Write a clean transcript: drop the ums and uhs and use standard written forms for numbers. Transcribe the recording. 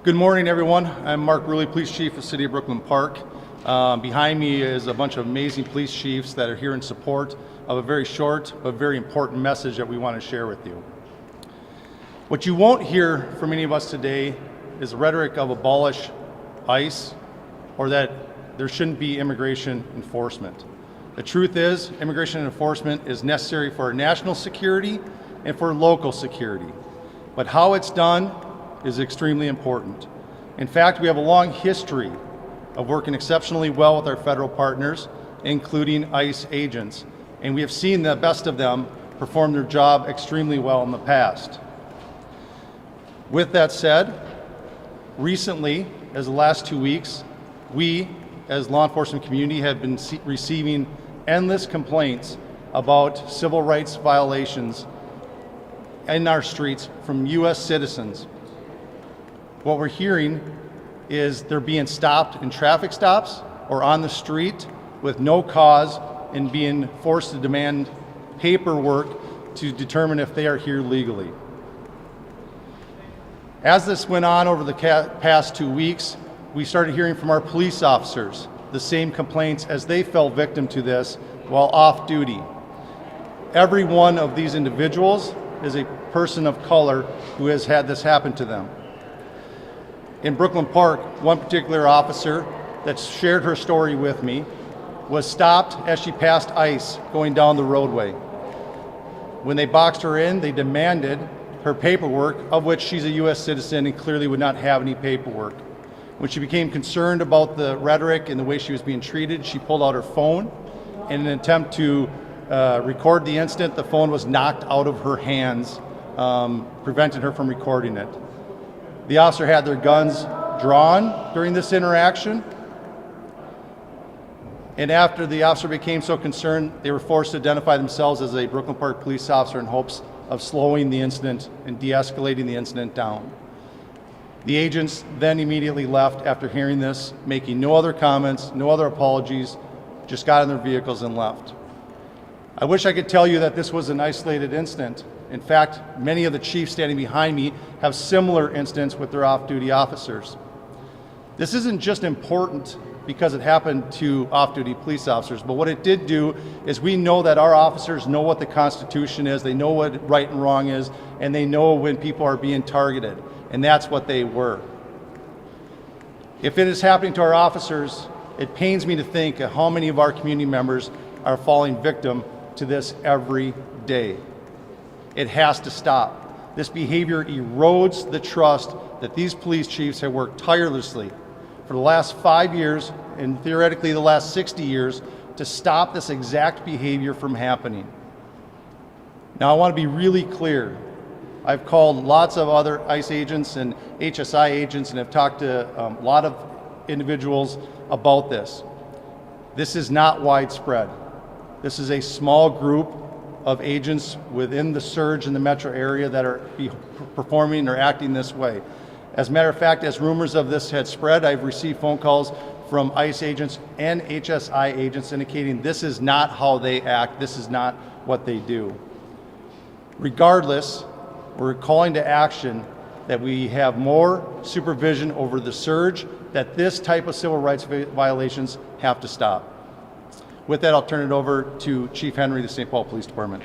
Good morning, everyone. I'm Mark Bruley, Police Chief of the City of Brooklyn Park. Behind me is a bunch of amazing police chiefs that are here in support of a very short but very important message that we want to share with you. What you won't hear from any of us today is rhetoric of abolish ICE or that there shouldn't be immigration enforcement. The truth is, immigration enforcement is necessary for our national security and for local security. But how it's done is extremely important. In fact, we have a long history of working exceptionally well with our federal partners, including ICE agents, and we have seen the best of them perform their job extremely well in the past. With that said, recently, as the last 2 weeks, we, as law enforcement community, have been receiving endless complaints about civil rights violations in our streets from U.S. citizens. What we're hearing is they're being stopped in traffic stops or on the street with no cause and being forced to demand paperwork to determine if they are here legally. As this went on over the past 2 weeks, we started hearing from our police officers the same complaints as they fell victim to this while off duty. Every one of these individuals is a person of color who has had this happen to them. In Brooklyn Park, one particular officer that shared her story with me was stopped as she passed ICE going down the roadway. When they boxed her in, they demanded her paperwork, of which she's a U.S. citizen and clearly would not have any paperwork. When she became concerned about the rhetoric and the way she was being treated, she pulled out her phone. In an attempt to record the incident, the phone was knocked out of her hands, preventing her from recording it. The officer had their guns drawn during this interaction, and after the officer became so concerned, they were forced to identify themselves as a Brooklyn Park police officer in hopes of slowing the incident and de-escalating the incident down. The agents then immediately left after hearing this, making no other comments, no other apologies, just got in their vehicles and left. I wish I could tell you that this was an isolated incident. In fact, many of the chiefs standing behind me have similar incidents with their off-duty officers. This isn't just important because it happened to off-duty police officers, but what it did do is we know that our officers know what the Constitution is, they know what right and wrong is, and they know when people are being targeted, and that's what they were. If it is happening to our officers, it pains me to think of how many of our community members are falling victim to this every day. It has to stop. This behavior erodes the trust that these police chiefs have worked tirelessly for the last 5 years and theoretically the last 60 years to stop this exact behavior from happening. Now, I want to be really clear. I've called lots of other ICE agents and HSI agents and have talked to a lot of individuals about this. This is not widespread. This is a small group of agents within the surge in the metro area that are performing or acting this way. As a matter of fact, as rumors of this had spread, I've received phone calls from ICE agents and HSI agents indicating this is not how they act, this is not what they do. Regardless, we're calling to action that we have more supervision over the surge, that this type of civil rights violations have to stop. With that, I'll turn it over to Chief Henry, the St. Paul Police Department.